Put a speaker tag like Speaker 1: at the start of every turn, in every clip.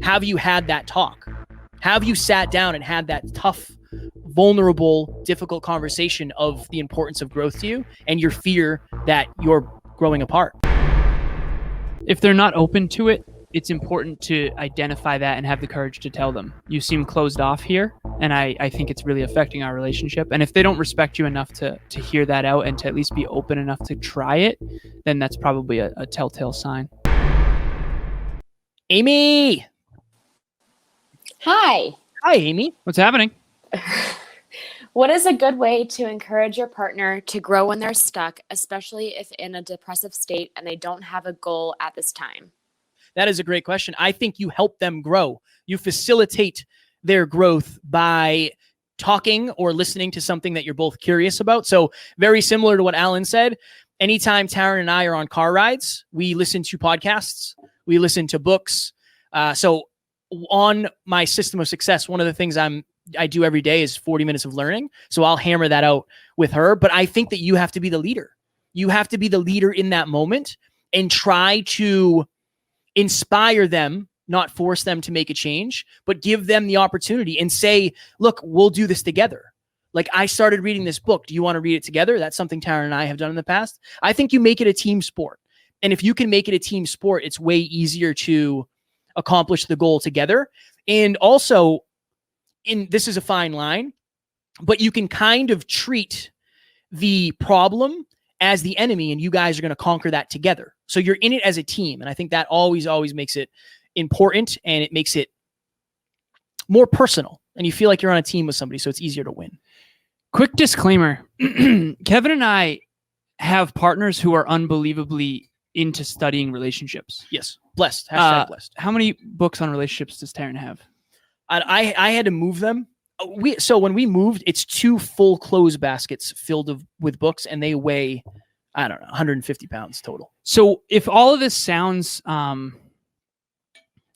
Speaker 1: Have you had that talk? Have you sat down and had that tough, vulnerable, difficult conversation of the importance of growth to you and your fear that you're growing apart?
Speaker 2: If they're not open to it, it's important to identify that and have the courage to tell them. You seem closed off here, and I think it's really affecting our relationship. And if they don't respect you enough to hear that out and to at least be open enough to try it, then that's probably a telltale sign.
Speaker 1: Amy!
Speaker 3: Hi.
Speaker 1: Hi, Amy.
Speaker 2: What's happening?
Speaker 3: What is a good way to encourage your partner to grow when they're stuck, especially if in a depressive state and they don't have a goal at this time?
Speaker 1: That is a great question. I think you help them grow. You facilitate their growth by talking or listening to something that you're both curious about. So very similar to what Alan said, anytime Taryn and I are on car rides, we listen to podcasts, we listen to books. So on my system of success, one of the things I do every day is 40 minutes of learning. So I'll hammer that out with her. But I think that you have to be the leader. You have to be the leader in that moment and try to inspire them, not force them to make a change, but give them the opportunity and say, look, we'll do this together. Like, I started reading this book. Do you want to read it together? That's something Taryn and I have done in the past. I think you make it a team sport. And if you can make it a team sport, it's way easier to accomplish the goal together. And also, this is a fine line, but you can kind of treat the problem as the enemy, and you guys are going to conquer that together. So you're in it as a team. And I think that always makes it important, and it makes it more personal, and you feel like you're on a team with somebody, so it's easier to win.
Speaker 2: Quick disclaimer. Kevin and I have partners who are unbelievably into studying relationships.
Speaker 1: Yes. Blessed. Hashtag blessed.
Speaker 2: How many books on relationships does Taryn have?
Speaker 1: I had to move them. So when we moved, it's 2 full clothes baskets filled with books, and they weigh, I don't know, 150 pounds total.
Speaker 2: So if all of this sounds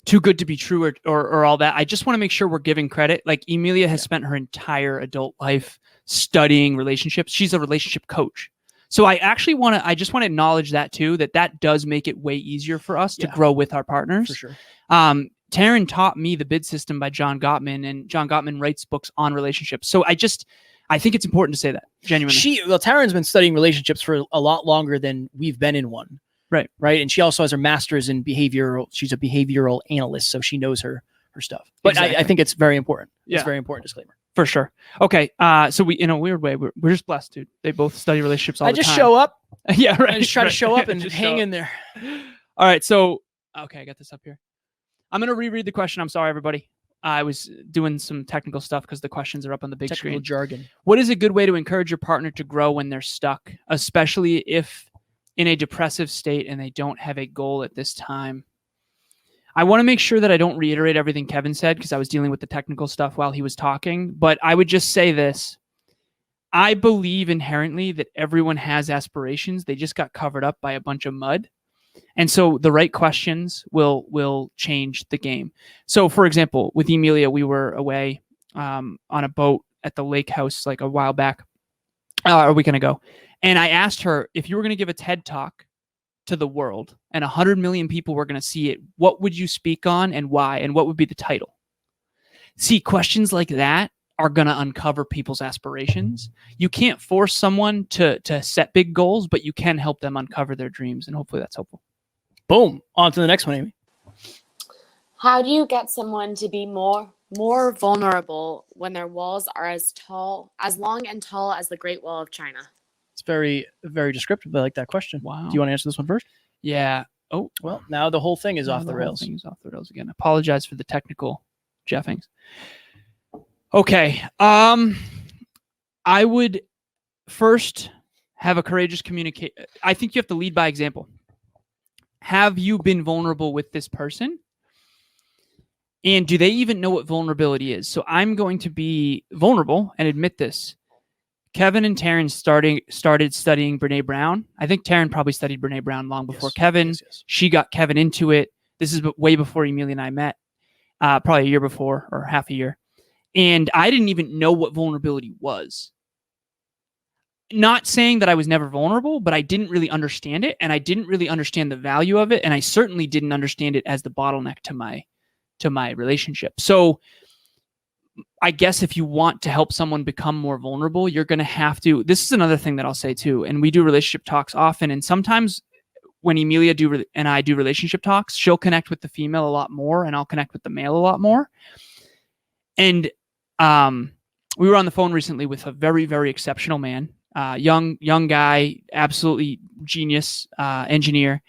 Speaker 2: too good to be true or all that, I just want to make sure we're giving credit. Like, Emilia has spent her entire adult life studying relationships. She's a relationship coach. So I just want to acknowledge that too, that does make it way easier for us to grow with our partners.
Speaker 1: For sure.
Speaker 2: Taryn taught me The Bid System by John Gottman, and John Gottman writes books on relationships. So I think it's important to say that, genuinely.
Speaker 1: Taryn's been studying relationships for a lot longer than we've been in one.
Speaker 2: Right.
Speaker 1: And she also has her master's in behavioral. She's a behavioral analyst, so she knows her stuff. But exactly. I think it's very important. It's a very important disclaimer.
Speaker 2: For sure. Okay. So we, in a weird way, we're just blessed, dude. They both study relationships all the time.
Speaker 1: I just show up.
Speaker 2: Yeah, right.
Speaker 1: I just try to show up and hang in there.
Speaker 2: All right. So, okay, I got this up here. I'm going to reread the question. I'm sorry, everybody. I was doing some technical stuff because the questions are up on the big
Speaker 1: technical
Speaker 2: screen.
Speaker 1: Jargon.
Speaker 2: What is a good way to encourage your partner to grow when they're stuck, especially if in a depressive state and they don't have a goal at this time? I want to make sure that I don't reiterate everything Kevin said because I was dealing with the technical stuff while he was talking, but I would just say this. I believe inherently that everyone has aspirations. They just got covered up by a bunch of mud. And so the right questions will change the game. So, for example, with Emilia, we were away on a boat at the lake house like a while back, a weekend ago. And I asked her, if you were going to give a TED Talk to the world and 100 million people were going to see it, what would you speak on and why? And what would be the title? See, questions like that are going to uncover people's aspirations. You can't force someone to set big goals, but you can help them uncover their dreams. And hopefully that's helpful.
Speaker 1: Boom. On to the next one, Amy.
Speaker 3: How do you get someone to be more vulnerable when their walls are as long and tall as the Great Wall of China?
Speaker 1: It's very, very descriptive. I like that question.
Speaker 2: Wow.
Speaker 1: Do you want to answer this one first?
Speaker 2: Yeah. Oh,
Speaker 1: well, now the whole thing is off the rails.
Speaker 2: The whole thing is off the rails again. Apologize for the technical jeffings. Okay. I would first have a courageous communicate. I think you have to lead by example. Have you been vulnerable with this person? And do they even know what vulnerability is? So I'm going to be vulnerable and admit this. Kevin and Taryn started studying Brené Brown. I think Taryn probably studied Brené Brown long before Kevin. Yes. She got Kevin into it. This is way before Emilia and I met, probably a year before or half a year. And I didn't even know what vulnerability was. Not saying that I was never vulnerable, but I didn't really understand it. And I didn't really understand the value of it. And I certainly didn't understand it as the bottleneck to to my relationship. So I guess if you want to help someone become more vulnerable, you're going to have to, this is another thing that I'll say too. And we do relationship talks often. And sometimes when Emilia and I do relationship talks, she'll connect with the female a lot more and I'll connect with the male a lot more. And we were on the phone recently with a very, very exceptional man, young guy, absolutely genius engineer.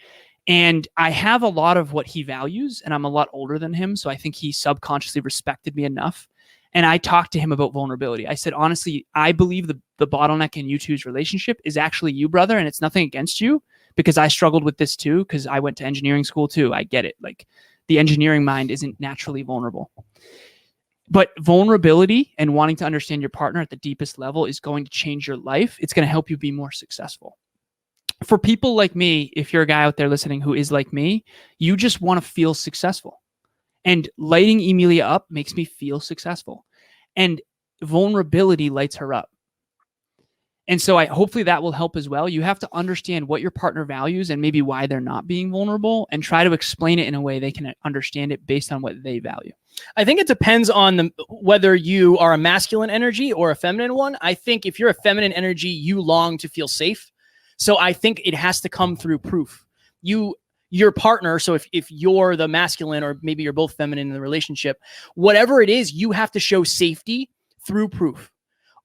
Speaker 2: And I have a lot of what he values, and I'm a lot older than him. So I think he subconsciously respected me enough. And I talked to him about vulnerability. I said, honestly, I believe the bottleneck in you two's relationship is actually you, brother. And it's nothing against you, because I struggled with this too, because I went to engineering school too. I get it. Like, the engineering mind isn't naturally vulnerable. But vulnerability and wanting to understand your partner at the deepest level is going to change your life. It's going to help you be more successful. For people like me, if you're a guy out there listening who is like me, you just want to feel successful. And lighting Emilia up makes me feel successful. And vulnerability lights her up. And so hopefully that will help as well. You have to understand what your partner values and maybe why they're not being vulnerable, and try to explain it in a way they can understand it based on what they value.
Speaker 1: I think it depends on whether you are a masculine energy or a feminine one. I think if you're a feminine energy, you long to feel safe. So I think it has to come through proof. Your partner, so if you're the masculine, or maybe you're both feminine in the relationship, whatever it is, you have to show safety through proof.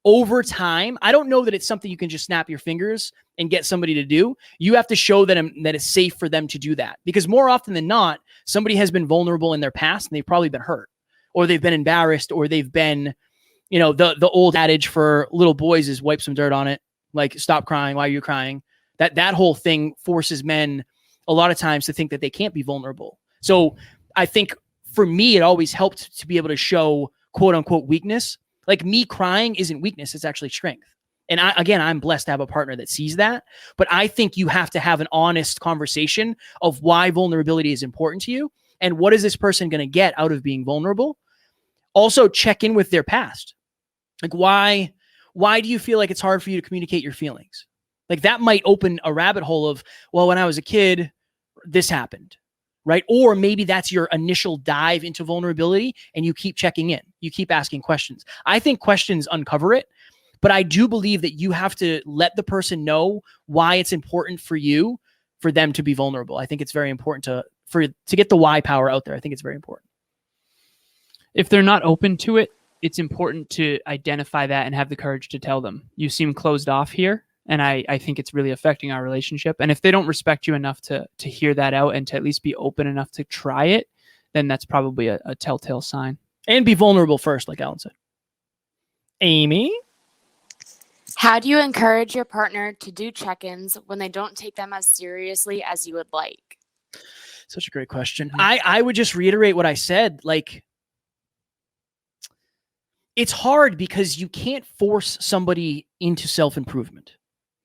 Speaker 1: Over time, I don't know that it's something you can just snap your fingers and get somebody to do. You have to show them that it's safe for them to do that. Because more often than not, somebody has been vulnerable in their past and they've probably been hurt, or they've been embarrassed, or they've been, the old adage for little boys is wipe some dirt on it. Like, stop crying. Why are you crying? That whole thing forces men a lot of times to think that they can't be vulnerable. So I think for me, it always helped to be able to show quote unquote weakness. Like, me crying isn't weakness. It's actually strength. And I'm blessed to have a partner that sees that. But I think you have to have an honest conversation of why vulnerability is important to you, and what is this person going to get out of being vulnerable. Also, check in with their past. Like, why do you feel like it's hard for you to communicate your feelings? Like, that might open a rabbit hole of, well, when I was a kid, this happened, right? Or maybe that's your initial dive into vulnerability, and you keep checking in. You keep asking questions. I think questions uncover it, but I do believe that you have to let the person know why it's important for you, for them to be vulnerable. I think it's very important to get the why power out there. I think it's very important.
Speaker 2: If they're not open to it, it's important to identify that and have the courage to tell them, you seem closed off here. And I think it's really affecting our relationship. And if they don't respect you enough to hear that out and to at least be open enough to try it, then that's probably a telltale sign.
Speaker 1: And be vulnerable first, like Alan said. Amy?
Speaker 3: How do you encourage your partner to do check-ins when they don't take them as seriously as you would like?
Speaker 1: Such a great question. I would just reiterate what I said. Like, it's hard because you can't force somebody into self-improvement.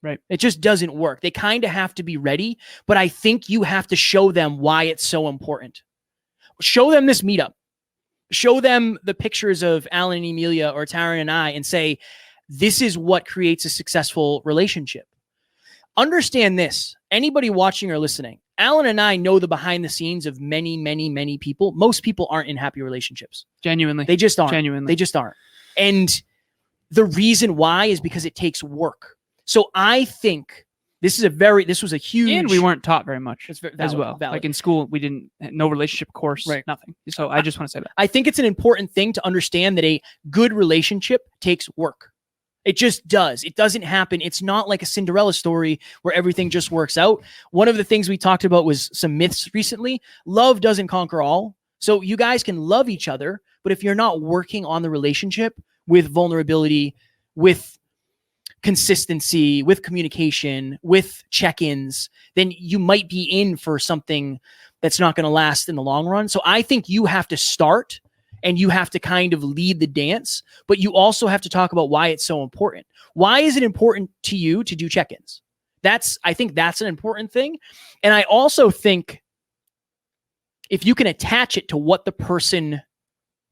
Speaker 1: Right. It just doesn't work. They kind of have to be ready, but I think you have to show them why it's so important. Show them this meetup. Show them the pictures of Alan and Emilia, or Taryn and I, and say, this is what creates a successful relationship. Understand this. Anybody watching or listening, Alan and I know the behind the scenes of many, many, many people. Most people aren't in happy relationships.
Speaker 2: Genuinely.
Speaker 1: They just aren't.
Speaker 2: Genuinely.
Speaker 1: They just aren't. And the reason why is because it takes work. So I think this was a huge...
Speaker 2: And we weren't taught very much as well.
Speaker 1: Valid.
Speaker 2: Like, in school, we no relationship course,
Speaker 1: right.
Speaker 2: Nothing. So I just want to say that.
Speaker 1: I think it's an important thing to understand that a good relationship takes work. It just does. It doesn't happen. It's not like a Cinderella story where everything just works out. One of the things we talked about was some myths recently. Love doesn't conquer all. So you guys can love each other, but if you're not working on the relationship with vulnerability, with consistency, with communication, with check-ins, then you might be in for something that's not going to last in the long run. So I think you have to start, and you have to kind of lead the dance, but you also have to talk about why it's so important. Why is it important to you to do check-ins? I think that's an important thing. And I also think if you can attach it to what the person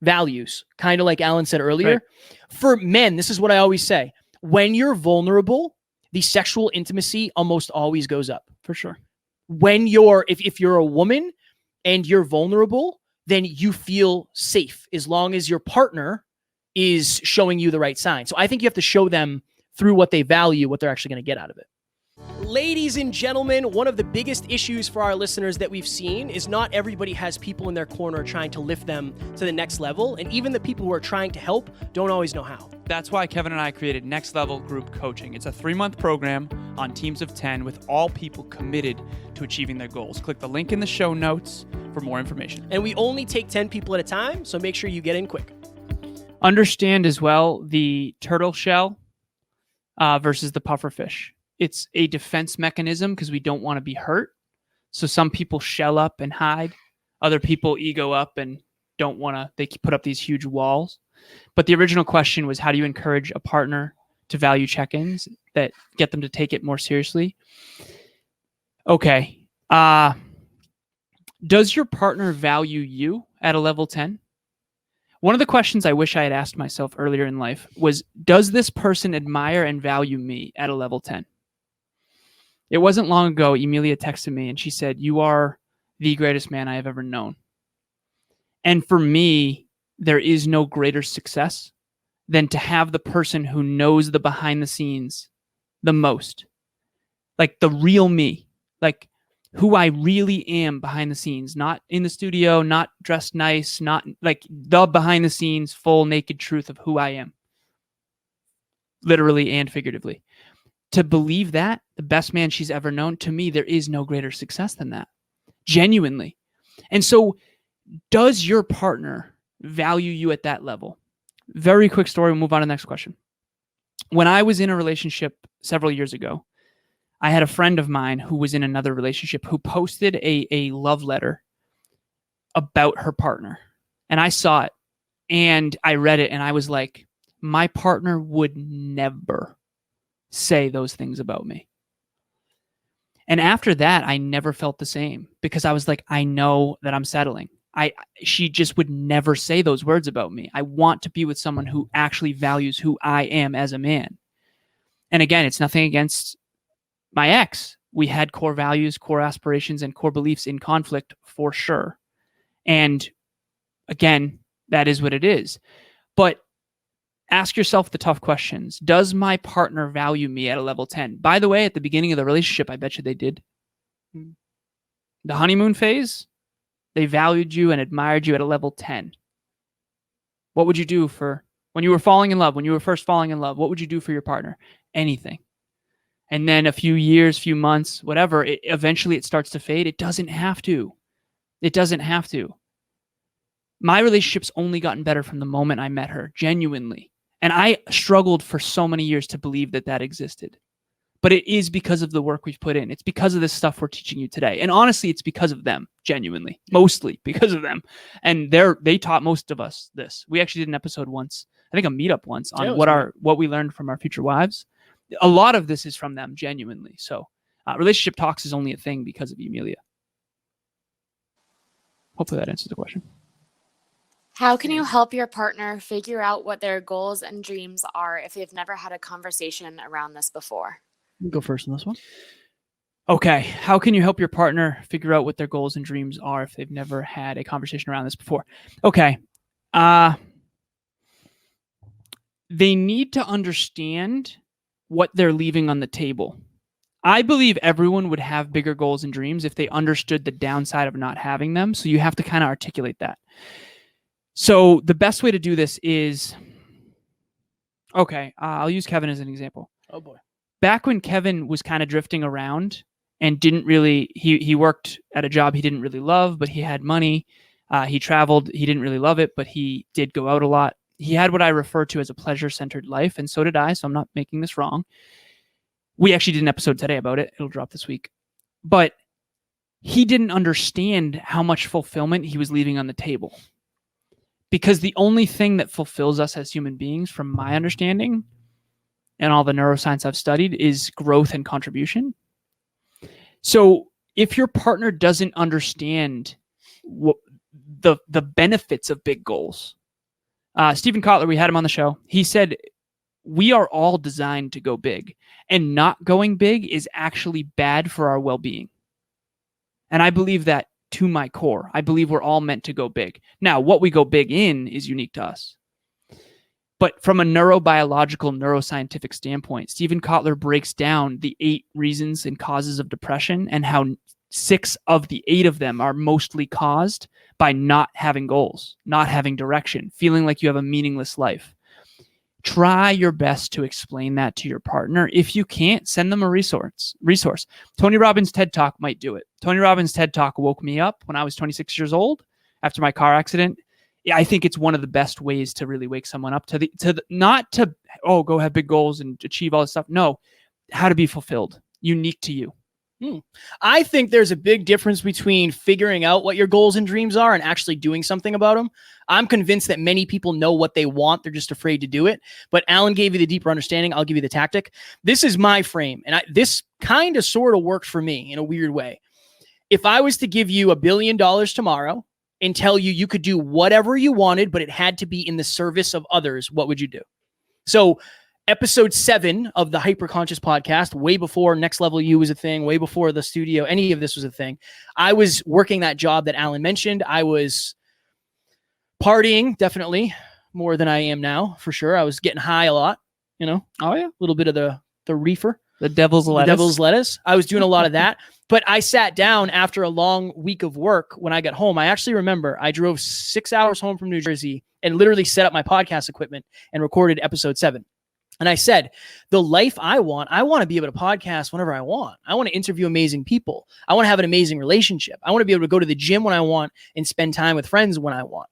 Speaker 1: values, kind of like Alan said earlier, right. For men, this is what I always say. When you're vulnerable, the sexual intimacy almost always goes up.
Speaker 2: For sure.
Speaker 1: When if you're a woman and you're vulnerable, then you feel safe as long as your partner is showing you the right sign. So I think you have to show them through what they value, what they're actually going to get out of it. Ladies and gentlemen, one of the biggest issues for our listeners that we've seen is not everybody has people in their corner trying to lift them to the next level. And even the people who are trying to help don't always know how.
Speaker 2: That's why Kevin and I created Next Level Group Coaching. It's a 3-month program on teams of 10 with all people committed to achieving their goals. Click the link in the show notes for more information.
Speaker 1: And we only take 10 people at a time, so make sure you get in quick.
Speaker 2: Understand as well the turtle shell versus the puffer fish. It's a defense mechanism because we don't want to be hurt. So some people shell up and hide. Other people ego up and don't want to, they put up these huge walls. But the original question was, how do you encourage a partner to value check-ins that get them to take it more seriously? Okay. Does your partner value you at a level 10? One of the questions I wish I had asked myself earlier in life was, does this person admire and value me at a level 10? It wasn't long ago, Emilia texted me and she said, "You are the greatest man I have ever known." And for me, there is no greater success than to have the person who knows the behind the scenes the most. Like the real me, like who I really am behind the scenes, not in the studio, not dressed nice, not like the behind the scenes, full naked truth of who I am, literally and figuratively. To believe that, the best man she's ever known, to me, there is no greater success than that. Genuinely. And so, does your partner value you at that level? Very quick story. We'll move on to the next question. When I was in a relationship several years ago, I had a friend of mine who was in another relationship who posted a love letter about her partner. And I saw it and I read it and I was like, my partner would never say those things about me. And after that, I never felt the same because I was like, I know that I'm settling. She just would never say those words about me. I want to be with someone who actually values who I am as a man. And again, it's nothing against my ex. We had core values, core aspirations, and core beliefs in conflict for sure. And again, that is what it is. But ask yourself the tough questions. Does my partner value me at a level 10? By the way, at the beginning of the relationship, I bet you they did. The honeymoon phase, they valued you and admired you at a level 10. What would you do for when you were falling in love, when you were first falling in love? What would you do for your partner? Anything. And then a few years, few months, whatever, eventually it starts to fade. It doesn't have to. It doesn't have to. My relationship's only gotten better from the moment I met her, genuinely. And I struggled for so many years to believe that that existed. But it is because of the work we've put in. It's because of this stuff we're teaching you today. And honestly, it's because of them, genuinely. Mostly because of them. And they taught most of us this. We actually did an episode once, I think a meetup once, on what we learned from our future wives. A lot of this is from them, genuinely. So relationship talks is only a thing because of Emilia. Hopefully that answers the question.
Speaker 3: How can you help your partner figure out what their goals and dreams are if they've never had a conversation around this before?
Speaker 1: Go first on this one.
Speaker 2: Okay. How can you help your partner figure out what their goals and dreams are if they've never had a conversation around this before? Okay. They need to understand what they're leaving on the table. I believe everyone would have bigger goals and dreams if they understood the downside of not having them. So you have to kind of articulate that. So the best way to do this is, okay, I'll use Kevin as an example.
Speaker 1: Oh boy.
Speaker 2: Back when Kevin was kind of drifting around and didn't really, he worked at a job he didn't really love, but he had money. He traveled. He didn't really love it, but he did go out a lot. He had what I refer to as a pleasure-centered life, and so did I, so I'm not making this wrong. We actually did an episode today about it. It'll drop this week. But he didn't understand how much fulfillment he was leaving on the table. Because the only thing that fulfills us as human beings, from my understanding and all the neuroscience I've studied, is growth and contribution. So if your partner doesn't understand the benefits of big goals, Stephen Kotler, we had him on the show. He said, we are all designed to go big, and not going big is actually bad for our well-being. And I believe that to my core. I believe we're all meant to go big. Now, what we go big in is unique to us. But from a neurobiological, neuroscientific standpoint, Stephen Kotler breaks down the 8 reasons and causes of depression and how 6 of the 8 of them are mostly caused by not having goals, not having direction, feeling like you have a meaningless life. Try your best to explain that to your partner. If you can't, send them a resource. Tony Robbins' TED Talk might do it. Tony Robbins' TED Talk woke me up when I was 26 years old after my car accident. I think it's one of the best ways to really wake someone up not to go have big goals and achieve all this stuff. No, how to be fulfilled, unique to you.
Speaker 1: I think there's a big difference between figuring out what your goals and dreams are and actually doing something about them. I'm convinced that many people know what they want. They're just afraid to do it. But Alan gave you the deeper understanding. I'll give you the tactic. This is my frame. And this kind of sort of worked for me in a weird way. If I was to give you $1 billion tomorrow and tell you could do whatever you wanted, but it had to be in the service of others, what would you do? So episode 7 of the Hyperconscious podcast, way before Next Level You was a thing, way before the studio, any of this was a thing. I was working that job that Alan mentioned. I was partying, definitely, more than I am now, for sure. I was getting high a lot, Oh, yeah. A little bit of the reefer.
Speaker 2: The devil's lettuce.
Speaker 1: The devil's lettuce. I was doing a lot of that. But I sat down after a long week of work when I got home. I actually remember I drove 6 hours home from New Jersey and literally set up my podcast equipment and recorded episode 7. And I said, the life I want to be able to podcast whenever I want. I want to interview amazing people. I want to have an amazing relationship. I want to be able to go to the gym when I want and spend time with friends when I want.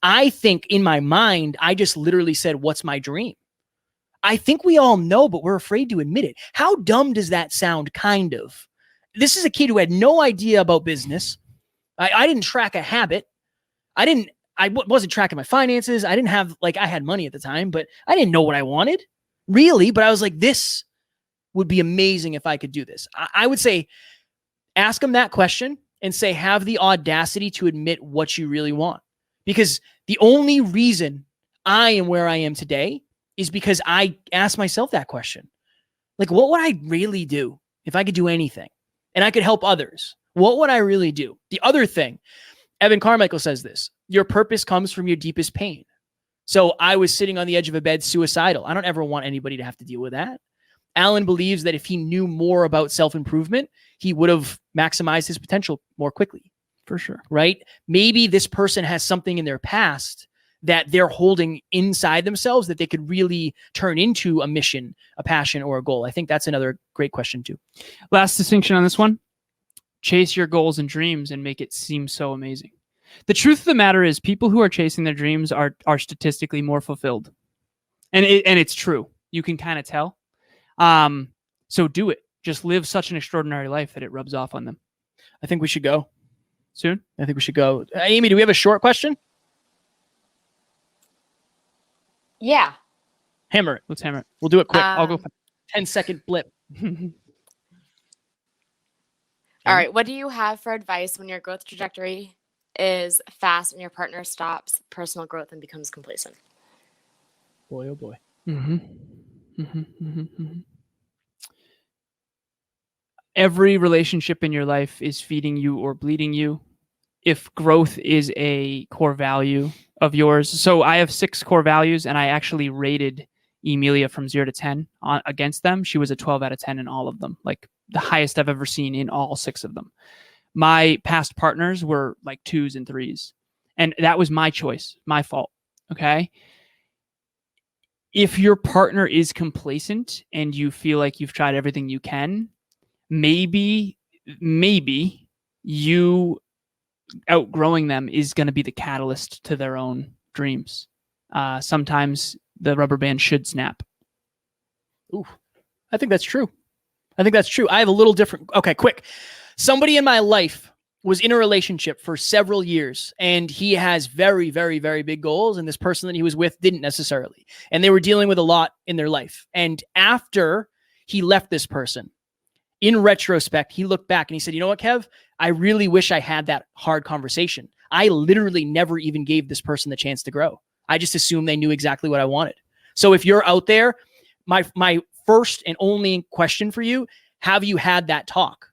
Speaker 1: I think in my mind, I just literally said, what's my dream? I think we all know, but we're afraid to admit it. How dumb does that sound? Kind of. This is a kid who had no idea about business. I didn't track a habit. I wasn't tracking my finances. I didn't have, I had money at the time, but I didn't know what I wanted, really. But I was like, this would be amazing if I could do this. I would say, ask them that question and say, have the audacity to admit what you really want. Because the only reason I am where I am today is because I asked myself that question. What would I really do if I could do anything and I could help others? What would I really do? The other thing, Evan Carmichael says this, your purpose comes from your deepest pain. So I was sitting on the edge of a bed suicidal. I don't ever want anybody to have to deal with that. Alan believes that if he knew more about self-improvement, he would have maximized his potential more quickly.
Speaker 2: For sure.
Speaker 1: Right? Maybe this person has something in their past that they're holding inside themselves that they could really turn into a mission, a passion, or a goal. I think that's another great question too.
Speaker 2: Last distinction on this one. Chase your goals and dreams and make it seem so amazing. The truth of the matter is people who are chasing their dreams are statistically more fulfilled. And it's true. You can kind of tell. So do it. Just live such an extraordinary life that it rubs off on them.
Speaker 1: I think we should go.
Speaker 2: Soon?
Speaker 1: I think we should go. Amy, do we have a short question?
Speaker 3: Yeah.
Speaker 1: Hammer it.
Speaker 2: Let's hammer it.
Speaker 1: We'll do it quick. I'll go 10-second blip.
Speaker 3: All right. What do you have for advice when your growth trajectory is fast and your partner stops personal growth and becomes complacent?
Speaker 1: Boy, oh boy.
Speaker 2: Every relationship in your life is feeding you or bleeding you. If growth is a core value of yours. So I have 6 core values, and I actually rated Emilia from 0 to 10 against them. She was a 12 out of 10 in all of them, the highest I've ever seen in all 6 of them. My past partners were 2s and 3s, and that was my choice, my fault. Okay. If your partner is complacent and you feel like you've tried everything you can, maybe you outgrowing them is going to be the catalyst to their own dreams. Sometimes the rubber band should snap.
Speaker 1: Ooh, I think that's true. I have a little different. Okay, quick. Somebody in my life was in a relationship for several years, and he has very, very, very big goals. And this person that he was with didn't necessarily. And they were dealing with a lot in their life. And after he left this person, in retrospect, he looked back and he said, you know what, Kev? I really wish I had that hard conversation. I literally never even gave this person the chance to grow. I just assumed they knew exactly what I wanted. So if you're out there, my first and only question for you, have you had that talk?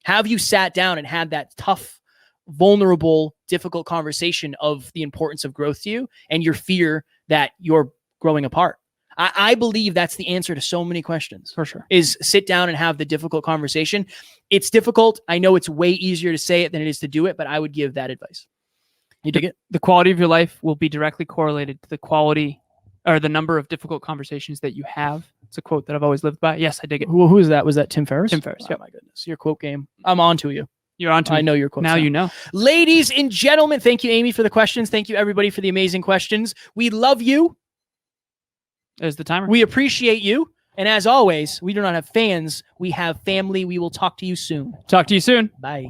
Speaker 1: Have you sat down and had that tough vulnerable, difficult conversation of the importance of growth to you and your fear that you're growing apart. I believe that's the answer to so many questions.
Speaker 2: For sure.
Speaker 1: Is sit down and have the difficult conversation. It's difficult. I know it's way easier to say it than it is to do it, but I would give that advice. You dig it?
Speaker 2: The quality of your life will be directly correlated to the quality or the number of difficult conversations that you have. It's a quote that I've always lived by. Yes, I dig it.
Speaker 1: Who is that? Was that Tim Ferriss?
Speaker 2: Tim Ferriss.
Speaker 1: Oh
Speaker 2: Yep.
Speaker 1: my goodness. Your quote game. I'm on to you.
Speaker 2: You're on to
Speaker 1: I know your quotes.
Speaker 2: now you know.
Speaker 1: Ladies and gentlemen, thank you, Amy, for the questions. Thank you, everybody, for the amazing questions. We love you.
Speaker 2: There's the timer.
Speaker 1: We appreciate you. And as always, we do not have fans. We have family. We will talk to you soon.
Speaker 2: Talk to you soon.
Speaker 1: Bye.